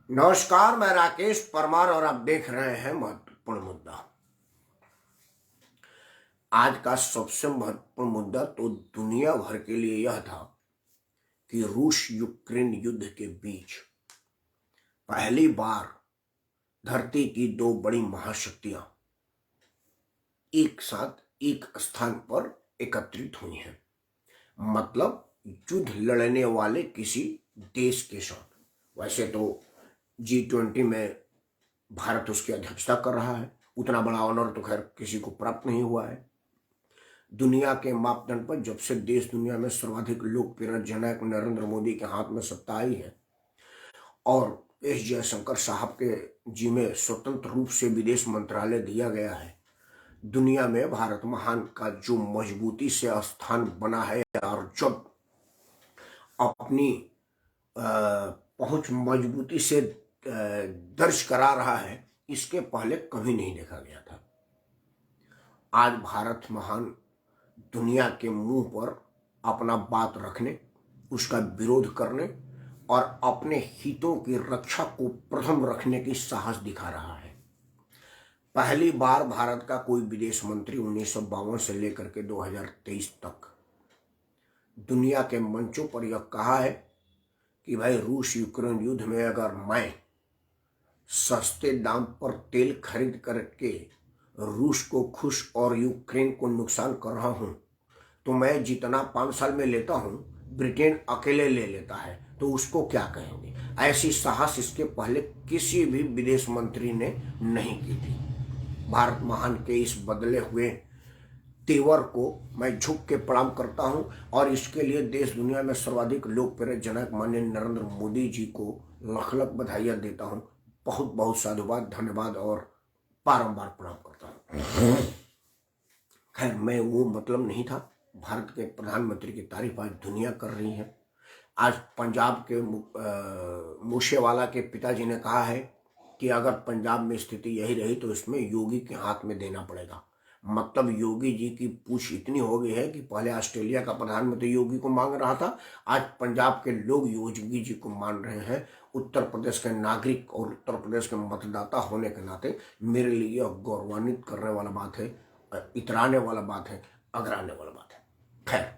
नमस्कार, मैं राकेश परमार और आप देख रहे हैं महत्वपूर्ण मुद्दा। आज का सबसे महत्वपूर्ण मुद्दा तो दुनिया भर के लिए यह था कि रूस यूक्रेन युद्ध के बीच पहली बार धरती की दो बड़ी महाशक्तियां एक साथ एक स्थान पर एकत्रित हुई हैं। मतलब युद्ध लड़ने वाले किसी देश के साथ। वैसे तो G20 में भारत उसकी अध्यक्षता कर रहा है, उतना बड़ा ऑनर तो खैर किसी को प्राप्त नहीं हुआ है। दुनिया के मापदंड पर जब से देश दुनिया में सर्वाधिक लोकप्रिय जननायक नरेंद्र मोदी के हाथ में सत्ता आई है और एस जयशंकर साहब के जिम्मे स्वतंत्र रूप से विदेश मंत्रालय दिया गया है, दुनिया में भारत महान का जो मजबूती से स्थान बना है और जब अपनी पहुंच मजबूती से दर्ज करा रहा है, इसके पहले कभी नहीं देखा गया था। आज भारत महान दुनिया के मुंह पर अपना बात रखने, उसका विरोध करने और अपने हितों की रक्षा को प्रथम रखने की साहस दिखा रहा है। पहली बार भारत का कोई विदेश मंत्री 1952 से लेकर के 2023 तक दुनिया के मंचों पर यह कहा है कि भाई रूस यूक्रेन युद्ध में अगर मैं सस्ते दाम पर तेल खरीद करके रूस को खुश और यूक्रेन को नुकसान कर रहा हूं, तो मैं जितना 5 साल में लेता हूं ब्रिटेन अकेले ले लेता है, तो उसको क्या कहेंगे। ऐसी साहस इसके पहले किसी भी विदेश मंत्री ने नहीं की थी। भारत महान के इस बदले हुए तेवर को मैं झुक के प्रणाम करता हूं और इसके लिए देश दुनिया में सर्वाधिक लोकप्रिय जनक माननीय नरेंद्र मोदी जी को लख लख बधाइयां देता हूं। बहुत बहुत साधुवाद, धन्यवाद और बारंबार प्रणाम करता हूं। खैर, मैं वो मतलब नहीं था। भारत के प्रधानमंत्री की तारीफ आज दुनिया कर रही है। आज पंजाब के मूसेवाला के पिताजी ने कहा है कि अगर पंजाब में स्थिति यही रही तो इसमें योगी के हाथ में देना पड़ेगा। मतलब योगी जी की पूछ इतनी हो गई है कि पहले ऑस्ट्रेलिया का प्रधानमंत्री योगी को मांग रहा था, आज पंजाब के लोग योगी जी को मान रहे हैं। उत्तर प्रदेश के नागरिक और उत्तर प्रदेश के मतदाता होने के नाते मेरे लिए यह गौरवान्वित करने वाला बात है, इतराने वाला बात है, अगराने वाला बात है। खैर,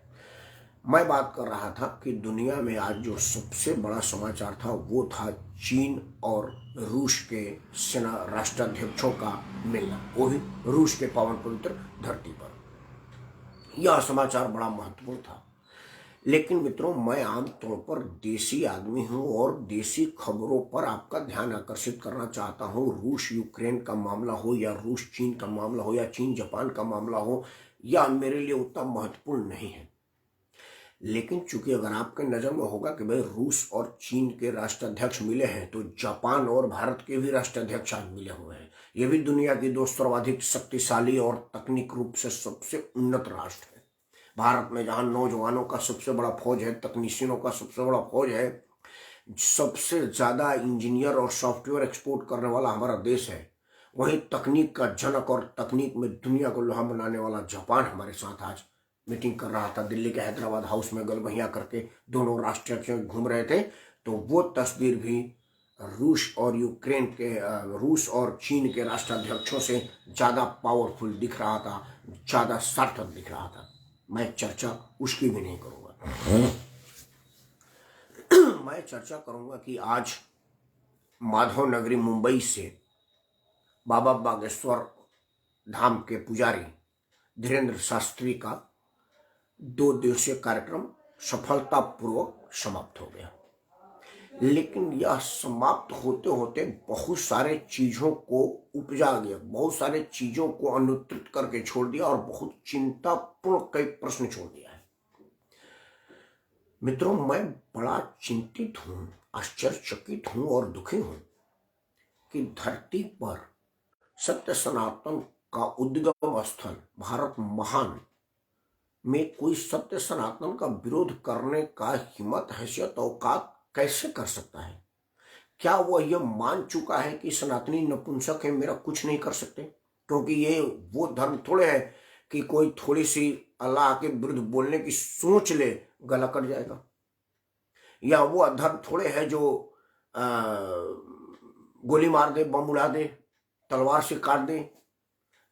मैं बात कर रहा था कि दुनिया में आज जो सबसे बड़ा समाचार था वो था चीन और रूस के सेना राष्ट्राध्यक्षों का मिलना, वो भी रूस के पावन पवित्र धरती पर। यह समाचार बड़ा महत्वपूर्ण था। लेकिन मित्रों, मैं आमतौर पर देसी आदमी हूं और देसी खबरों पर आपका ध्यान आकर्षित करना चाहता हूं। रूस यूक्रेन का मामला हो या रूस चीन का मामला हो या चीन जापान का मामला हो, यह मेरे लिए उतना महत्वपूर्ण नहीं है। लेकिन चूंकि अगर आपके नजर में होगा कि भाई रूस और चीन के राष्ट्राध्यक्ष मिले हैं, तो जापान और भारत के भी राष्ट्राध्यक्ष आज मिले हुए हैं। ये भी दुनिया की दो सर्वाधिक शक्तिशाली और तकनीक रूप से सबसे उन्नत राष्ट्र है। भारत में जहां नौजवानों का सबसे बड़ा फौज है, तकनीशियनों का सबसे बड़ा फौज है, सबसे ज्यादा इंजीनियर और सॉफ्टवेयर एक्सपोर्ट करने वाला हमारा देश है, वहीं तकनीक का जनक और तकनीक में दुनिया को लोहा बनाने वाला जापान हमारे साथ आज मीटिंग कर रहा था। दिल्ली के हैदराबाद हाउस में गलबहिया करके दोनों राष्ट्राध्यक्ष घूम रहे थे। तो वो तस्वीर भी रूस और चीन के राष्ट्राध्यक्षों से ज़्यादा पावरफुल दिख रहा था, ज़्यादा सार्थक दिख रहा था। मैं चर्चा उसकी भी नहीं करूँगा। मैं चर्चा करूँगा कि आज माधव नगरी मुंबई से बाबा बागेश्वर धाम के पुजारी धीरेन्द्र शास्त्री का 2 दिवसीय कार्यक्रम सफलतापूर्वक समाप्त हो गया। लेकिन यह समाप्त होते होते बहुत सारे चीजों को उपजा गया, बहुत सारे चीजों को अनुत्तरित करके छोड़ दिया और बहुत चिंतापूर्ण कई प्रश्न छोड़ दिया है। मित्रों, मैं बड़ा चिंतित हूं, आश्चर्यचकित हूं और दुखी हूं कि धरती पर सत्य सनातन का उद्गम स्थल भारत महान में कोई सत्य सनातन का विरोध करने का हिम्मत, हैसियत, औकात कैसे कर सकता है। क्या वह यह मान चुका है कि सनातनी नपुंसक है, मेरा कुछ नहीं कर सकते? क्योंकि ये वो धर्म थोड़े है कि कोई थोड़ी सी अल्लाह के विरुद्ध बोलने की सोच ले गला कट जाएगा। या वो धर्म थोड़े है जो गोली मार दे, बम उड़ा दे, तलवार से काट दे,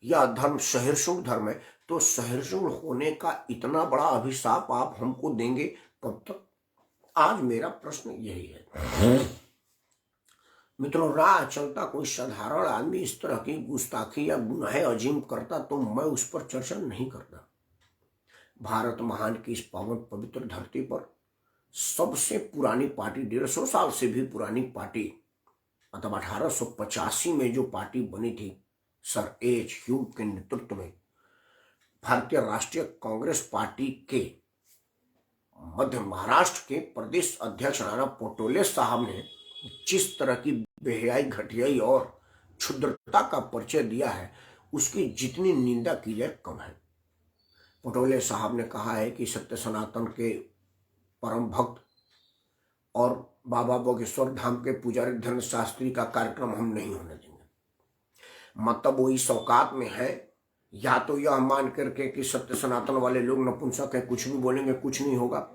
या धर्म सहिष्णु धर्म है, तो सहिष्णु होने का इतना बड़ा अभिशाप आप हमको देंगे कब तक? आज मेरा प्रश्न यही है। मित्रों, राह चलता कोई साधारण आदमी इस तरह की गुस्ताखी या गुनाहे अजीम करता तो मैं उस पर चर्चा नहीं करता। भारत महान की इस पावन पवित्र धरती पर सबसे पुरानी पार्टी, 150 साल से भी पुरानी पार्टी, मतलब 1885 में जो पार्टी बनी थी सर एच ह्यूम के नेतृत्व में, भारतीय राष्ट्रीय कांग्रेस पार्टी के मध्य महाराष्ट्र के प्रदेश अध्यक्ष नाना पटोले साहब ने जिस तरह की बेहयाई, घटियाई और क्षुद्रता का परिचय दिया है, उसकी जितनी निंदा की जाए कम है। पटोले साहब ने कहा है कि सत्य सनातन के परम भक्त और बाबा बागेश्वर धाम के पुजारी धर्म शास्त्री का कार्यक्रम हम नहीं होने देंगे। मतलब वो इस औकात में है, या तो यह मान करके कि सत्य सनातन वाले लोग नपुंसक हैं, कुछ भी बोलेंगे कुछ नहीं होगा,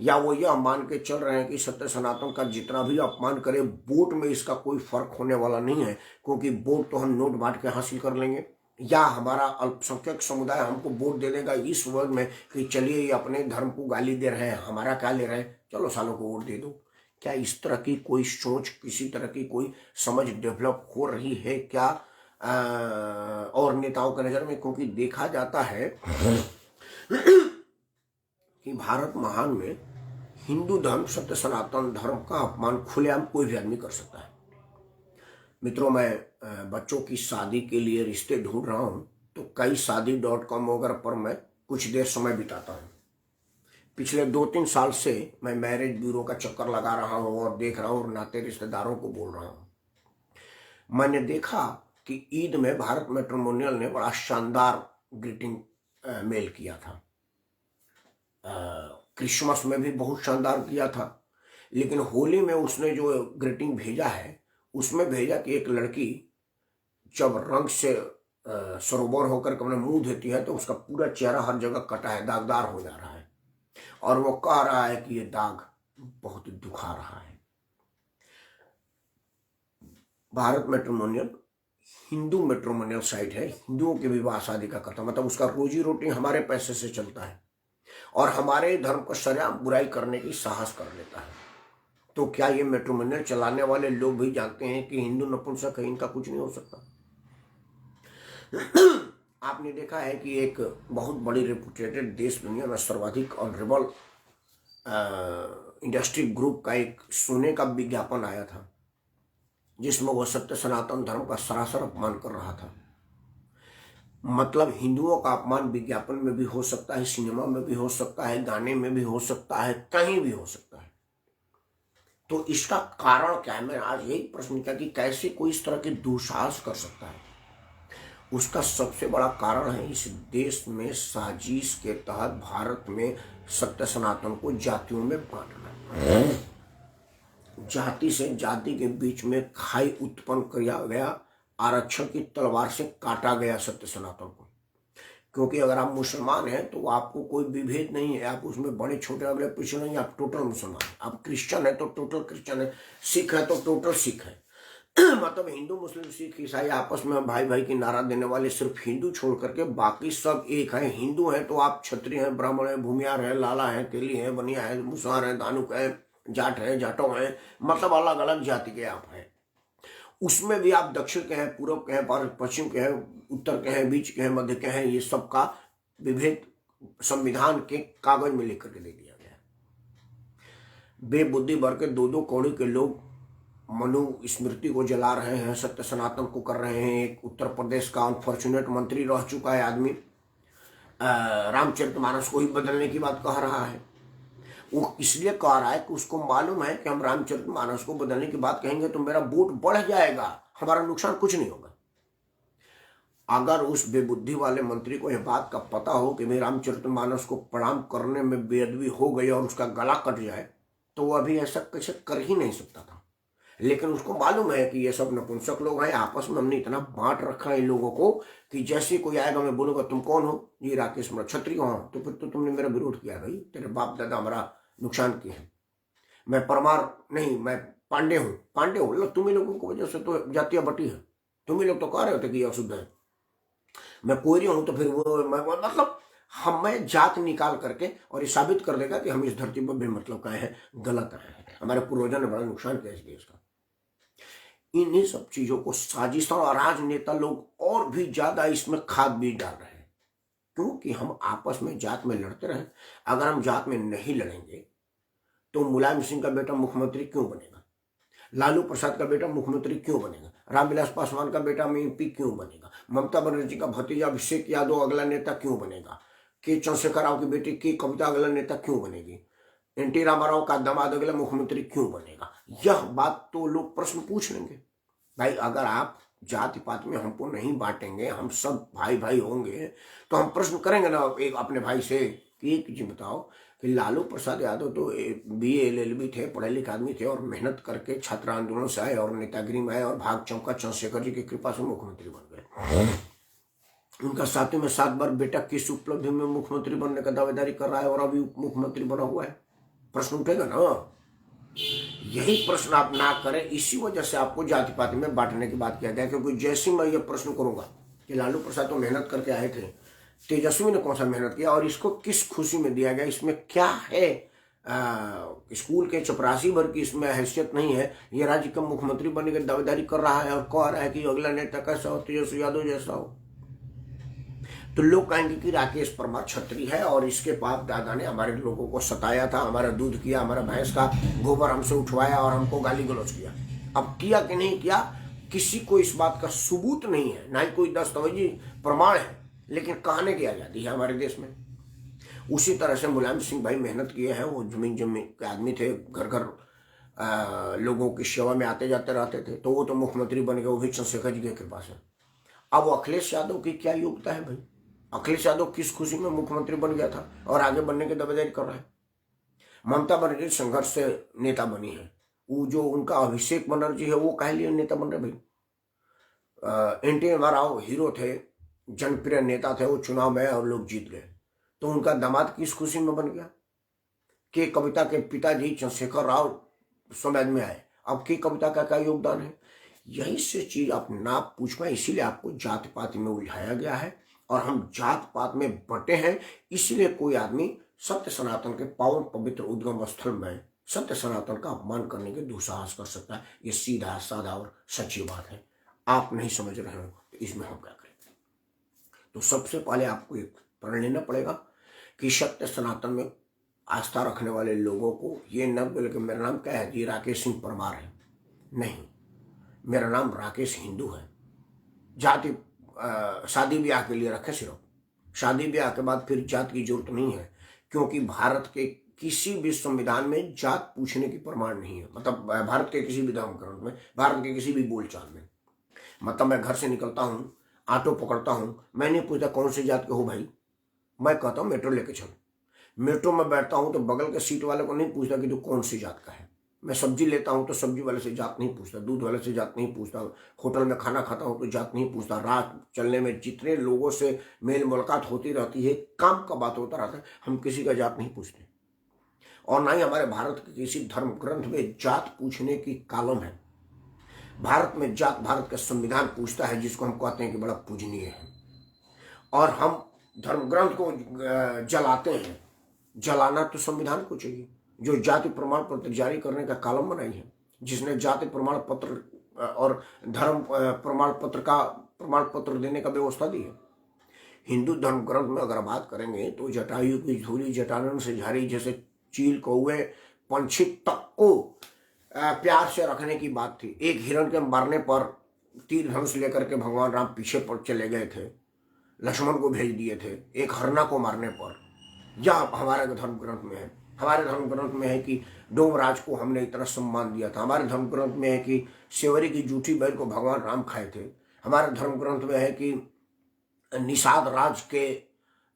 या वो यह मान के चल रहे हैं कि सत्य सनातन का जितना भी अपमान करे, वोट में इसका कोई फर्क होने वाला नहीं है, क्योंकि वोट तो हम नोट बांट के हासिल कर लेंगे, या हमारा अल्पसंख्यक समुदाय हमको वोट दे देगा इस वर्ग में कि चलिए ये अपने धर्म को गाली दे रहे हैं, हमारा क्या ले रहे हैं, चलो सालों को वोट दे दो। क्या इस तरह की कोई सोच, किसी तरह की कोई समझ डेवलप हो रही है क्या और नेताओं की नजर में? क्योंकि देखा जाता है कि भारत महान में हिंदू धर्म, सत्य सनातन धर्म का अपमान खुलेआम कोई भी आदमी कर सकता है। मित्रों, मैं बच्चों की शादी के लिए रिश्ते ढूंढ रहा हूं, तो कई शादी.com वगैरह पर मैं कुछ देर समय बिताता हूं। पिछले 2-3 साल से मैं मैरिज ब्यूरो का चक्कर लगा रहा हूं और देख रहा हूं और नाते रिश्तेदारों को बोल रहा हूं। मैंने देखा कि ईद में भारत मैट्रिमोनियल ने बड़ा शानदार ग्रीटिंग मेल किया था, क्रिसमस में भी बहुत शानदार किया था, लेकिन होली में उसने जो ग्रीटिंग भेजा है उसमें भेजा कि एक लड़की जब रंग से सरोवर होकर अपना मुंह धोती है तो उसका पूरा चेहरा हर जगह कटा है, दागदार हो जा रहा है, और वो कह रहा है कि ये दाग बहुत दुखा रहा है। Bharat matrimonial Hindu matrimonial site है, हिंदुओं के विवाह शादी का करता, मतलब उसका रोजी रोटी हमारे पैसे से चलता है और हमारे धर्म को सरेआम बुराई करने की साहस कर लेता है। तो क्या ये मैट्रिमोनियल चलाने वाले लोग भी जानते हैं कि हिंदू नपुंसक है, इनका कुछ नहीं हो सकता? आपने देखा है कि एक बहुत बड़ी रेपुटेटेड देश, दुनिया में सर्वाधिक ऑनरेबल इंडस्ट्री ग्रुप का एक सोने का विज्ञापन आया था, जिसमें वो सत्य सनातन धर्म का सरासर अपमान कर रहा था। मतलब हिंदुओं का अपमान विज्ञापन में भी हो सकता है, सिनेमा में भी हो सकता है, गाने में भी हो सकता है, कहीं भी हो सकता है। तो इसका कारण क्या है? मैं आज यही प्रश्न किया कि कैसे कोई इस तरह के दुस्साहस कर सकता है। उसका सबसे बड़ा कारण है इस देश में साजिश के तहत भारत में सत्य सनातन को जातियों में बांटना, जाति से जाति के बीच में खाई उत्पन्न किया गया, आरक्षण की तलवार से काटा गया सत्य सनातन को। क्योंकि अगर आप मुसलमान हैं तो आपको कोई विभेद नहीं है, आप उसमें बड़े छोटे अगले पीछे नहीं, आप टोटल मुसलमान हैं। आप क्रिश्चियन है तो टोटल क्रिश्चियन है, सिख है तो टोटल सिख है। मतलब हिंदू मुस्लिम सिख ईसाई आपस में भाई भाई की नारा देने वाले सिर्फ हिंदू छोड़ करके बाकी सब एक है। हिंदू है तो आप क्षत्रिय हैं, ब्राह्मण है, भूमियार है, लाला है, तेली है, बनिया है, मुसहर है, दानुक है, जाट है, जाटो है, मतलब अलग अलग जाति के आप हैं। उसमें भी आप दक्षिण के हैं, पूर्व के हैं, पश्चिम के हैं, उत्तर के हैं, बीच के हैं, मध्य के हैं, ये सब का विभेद संविधान के कागज में लिख करके दे दिया गया। बेबुद्धि भर के 2-2 कौड़ी के लोग मनु स्मृति को जला रहे हैं, सत्य सनातन को कर रहे हैं। एक उत्तर प्रदेश का अनफॉर्चुनेट मंत्री रह चुका है आदमी, रामचरितमानस को ही बदलने की बात कह रहा है। वो इसलिए कह रहा है कि उसको मालूम है कि हम रामचरितमानस को बदलने की बात कहेंगे तो मेरा वोट बढ़ जाएगा, हमारा नुकसान कुछ नहीं होगा। अगर उस बेबुद्धि वाले मंत्री को यह बात का पता हो कि मेरे रामचरितमानस को प्रणाम करने में बेअदबी हो गई और उसका गला कट जाए, तो वो अभी ऐसा कैसे कर ही नहीं सकता था। लेकिन उसको मालूम है कि ये सब नपुंसक लोग हैं, आपस में हमने इतना बांट रखा है इन लोगों को कि जैसे कोई आएगा मैं बोलूंगा तुम कौन हो? ये राकेश क्षत्रिय हो, तो फिर तो तुमने मेरा विरोध किया, भाई तेरे बाप दादा हमारा नुकसान किए हैं। मैं परमार नहीं, मैं पांडे हूं, लो तुम ही लोगों की वजह से तो जातियां बटी है, तुम ही लोग तो कह रहे होते कि यह अशुद्ध है। मैं कोई हूं तो फिर मतलब हमें जात निकाल करके और ये साबित कर देगा कि हम इस धरती पर बेमतलब का है, गलत आए हैं। हमारे पूर्वजों ने बड़ा नुकसान किया इस देश का। इन्हीं सब चीजों को साजिश और राजनेता लोग और भी ज्यादा इसमें खाद बीज डाल रहे हैं, क्योंकि हम आपस में जात में लड़ते रहे। अगर हम जात में नहीं लड़ेंगे तो मुलायम सिंह का बेटा मुख्यमंत्री क्यों बनेगा, लालू प्रसाद का बेटा मुख्यमंत्री क्यों बनेगा, रामविलास पासवान का बेटा एमपी क्यों बनेगा, ममता बनर्जी का भतीजा अभिषेक यादव अगला नेता क्यों बनेगा, के चंद्रशेखर राव की बेटी के कविता अगला नेता क्यों बनेगी, एनटी रामाराव का दामाद अगला मुख्यमंत्री क्यों बनेगा। यह बात तो लोग प्रश्न पूछ लेंगे। भाई अगर आप जाति पात में हमको नहीं बांटेंगे, हम सब भाई भाई होंगे, तो हम प्रश्न करेंगे ना एक अपने भाई से कि एक चीज बताओ कि लालू प्रसाद यादव तो BA LLB थे, पढ़े लिखे आदमी थे और मेहनत करके छात्र आंदोलन से आए और नेतागिरी में आए और भाग चमका चंद्रशेखर जी की कृपा से मुख्यमंत्री बन गए। उनका साथी में 7 बार बेटा किस उपलब्धि में मुख्यमंत्री बनने का दावेदारी कर रहा है और अभी मुख्यमंत्री बना हुआ है। प्रश्न उठेगा ना। यही प्रश्न आप ना करें, इसी वजह से आपको जाति पाति में बांटने की बात किया गया। क्योंकि जैसे मैं ये प्रश्न करूंगा कि लालू प्रसाद तो मेहनत करके आए थे, तेजस्वी ने कौन सा मेहनत किया और इसको किस खुशी में दिया गया, इसमें क्या है, स्कूल के चपरासी भर की इसमें हैसियत नहीं है, ये राज्य का मुख्यमंत्री बनने की दावेदारी कर रहा है और कह रहा है कि अगला नेता कैसा हो, तेजस्वी यादव जैसा हो, तो लोग कहेंगे कि राकेश परमार छत्री है और इसके बाप दादा ने हमारे लोगों को सताया था, हमारा दूध किया, हमारा भैंस का गोबर हमसे उठवाया और हमको गाली गलौज किया। अब किया कि नहीं किया, किसी को इस बात का सबूत नहीं है, ना ही कोई दस्तावेजी प्रमाण है, लेकिन कहने की आजादी है हमारे देश में। उसी तरह से मुलायम सिंह भाई मेहनत किए हैं, वो जमीन के आदमी थे, घर घर लोगों की सेवा में आते जाते रहते थे, तो वो तो मुख्यमंत्री बन गए, वो भी चंद्रशेखर जी की कृपा से। अब अखिलेश यादव की क्या योग्यता है भाई, अखिलेश यादव किस खुशी में मुख्यमंत्री बन गया था और आगे बनने की दावेदारी कर रहा है। ममता बनर्जी संघर्ष से नेता बनी है, वो जो उनका अभिषेक बनर्जी है वो कह लिए नेता बन रहे भाई। एनटी रामाराव हीरो थे, जनप्रिय नेता थे, वो चुनाव में और लोग जीत गए, तो उनका दामाद किस खुशी में बन गया। के कविता के पिताजी चंद्रशेखर राव समाज में आए, अब के कविता का क्या योगदान है। यही से चीज आप ना पूछ पाए, इसीलिए आपको जात पात में उलझाया गया है और हम जात पात में बटे हैं। इसलिए कोई आदमी सत्य सनातन के पावन पवित्र उद्गम स्थल में सत्य सनातन का अपमान करने के दुस्साहस कर सकता है। ये सीधा साधा और सच्ची बात है। आप नहीं समझ रहे हो तो इसमें हम क्या करें। तो सबसे पहले आपको एक प्रण लेना पड़ेगा कि सत्य सनातन में आस्था रखने वाले लोगों को ये न बोले कि मेरा नाम क्या है, ये राकेश सिंह परमार है। नहीं, मेरा नाम राकेश हिंदू है। जाति शादी ब्याह के लिए रखे सिर्फ, शादी ब्याह के बाद फिर जात की जरूरत नहीं है, क्योंकि भारत के किसी भी संविधान में जात पूछने की प्रमाण नहीं है। मतलब भारत के किसी भी धर्म ग्रंथ में, भारत के किसी भी बोलचाल में, मतलब मैं घर से निकलता हूँ, ऑटो पकड़ता हूँ, मैं नहीं पूछता कौन सी जात के हो भाई, मैं कहता हूँ मेट्रो लेके चल। मेट्रो में बैठता हूँ तो बगल के सीट वाले को नहीं पूछता कि तू कौन सी जात का है। मैं सब्जी लेता हूँ तो सब्जी वाले से जात नहीं पूछता, दूध वाले से जात नहीं पूछता, होटल में खाना खाता हूँ तो जात नहीं पूछता। रात चलने में जितने लोगों से मेल मुलाकात होती रहती है, काम का बात होता रहता है, हम किसी का जात नहीं पूछते। और ना ही हमारे भारत के किसी धर्म ग्रंथ में जात पूछने की कालम है। भारत में जात भारत का संविधान पूछता है, जिसको हम कहते हैं कि बड़ा पूजनीय है। और हम धर्म ग्रंथ को जलाते हैं। जलाना तो संविधान को चाहिए, जो जाति प्रमाण पत्र जारी करने का कालम बनाई है, जिसने जाति प्रमाण पत्र और धर्म प्रमाण पत्र का प्रमाण पत्र देने का व्यवस्था दी है। हिंदू धर्म ग्रंथ में अगर बात करेंगे तो जटायु की धूली जटानन से झारी, जैसे चील कौवे पंछी तक को प्यार से रखने की बात थी। एक हिरण के मारने पर तीर धनुष लेकर के भगवान राम पीछे पर चले गए थे, लक्ष्मण को भेज दिए थे एक हरना को मारने पर। यह हमारे धर्म ग्रंथ में है। हमारे धर्म ग्रंथ में है कि डोमराज को हमने इतना सम्मान दिया था। हमारे धर्म ग्रंथ में है कि सेवरी की जूठी बैल को भगवान राम खाए थे। हमारे धर्म ग्रंथ में है कि निषाद राज के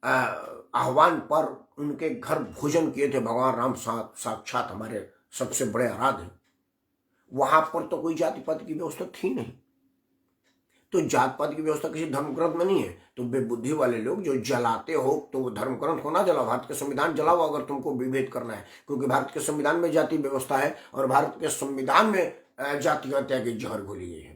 आह्वान पर उनके घर भोजन किए थे भगवान राम, साक्षात हमारे सबसे बड़े आराध्य। वहां पर तो कोई जाति पाति की व्यवस्था थी नहीं। तो जात पात की व्यवस्था किसी धर्म ग्रंथ में नहीं है। तो बेबुद्धि वाले लोग जो जलाते हो तो वो धर्म ग्रंथ को ना जलाओ, भारत के संविधान जलाओ अगर तुमको विभेद करना है, क्योंकि भारत के संविधान में जाति व्यवस्था है और भारत के संविधान में जाति हत्या की जहर घोली गई है।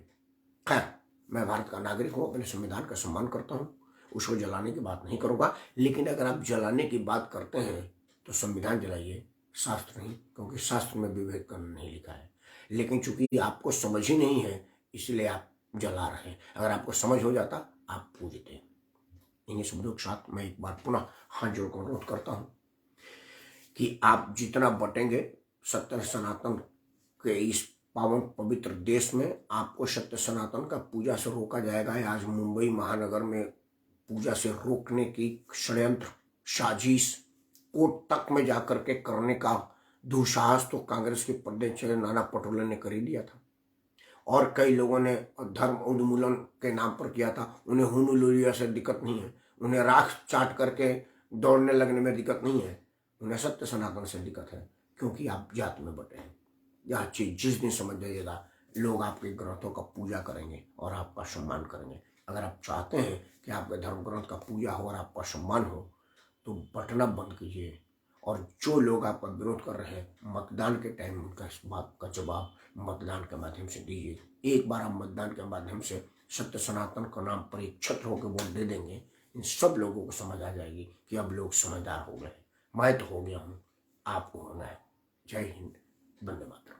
खैर, मैं भारत का नागरिक हूँ, अपने संविधान का सम्मान करता हूँ, उसको जलाने की बात नहीं करूँगा। लेकिन अगर आप जलाने की बात करते हैं तो संविधान जलाइए, शास्त्र नहीं, क्योंकि शास्त्र में विभेद करना नहीं लिखा है। लेकिन चूंकि आपको समझ ही नहीं है इसलिए आप जला रहे हैं। अगर आपको समझ हो जाता आप पूजते। इन्हीं शब्दों के साथ मैं एक बार पुनः हाथ जोड़कर अनुरोध करता हूँ कि आप जितना बटेंगे सत्य सनातन के इस पावन पवित्र देश में, आपको सत्य सनातन का पूजा से रोका जाएगा। आज मुंबई महानगर में पूजा से रोकने की षड्यंत्र साजिश कोर्ट तक में जाकर के करने का दुस्साहस तो कांग्रेस के प्रदेश नाना पटोले ने कर ही दिया था, और कई लोगों ने धर्म उन्मूलन के नाम पर किया था। उन्हें हुनुलुलिया से दिक्कत नहीं है, उन्हें राख चाट करके दौड़ने लगने में दिक्कत नहीं है, उन्हें सत्य सनातन से दिक्कत है, क्योंकि आप जात में बटे हैं। यह चीज जिस दिन समझ जाइएगा लोग आपके ग्रंथों का पूजा करेंगे और आपका सम्मान करेंगे। अगर आप चाहते हैं कि आपके धर्म ग्रंथ का पूजा हो और आपका सम्मान हो तो बटना बंद कीजिए। और जो लोग आपका विरोध कर रहे हैं मतदान के टाइम उनका इस बात का जवाब मतदान के माध्यम से दीजिए। एक बार आप मतदान के माध्यम से सत्य सनातन का नाम पर एक छत्र होकर वोट दे देंगे, इन सब लोगों को समझ आ जाएगी कि अब लोग समझदार हो गए। मैं तो हो गया हूँ, आपको होना है। जय हिंद, वंदे मातरम।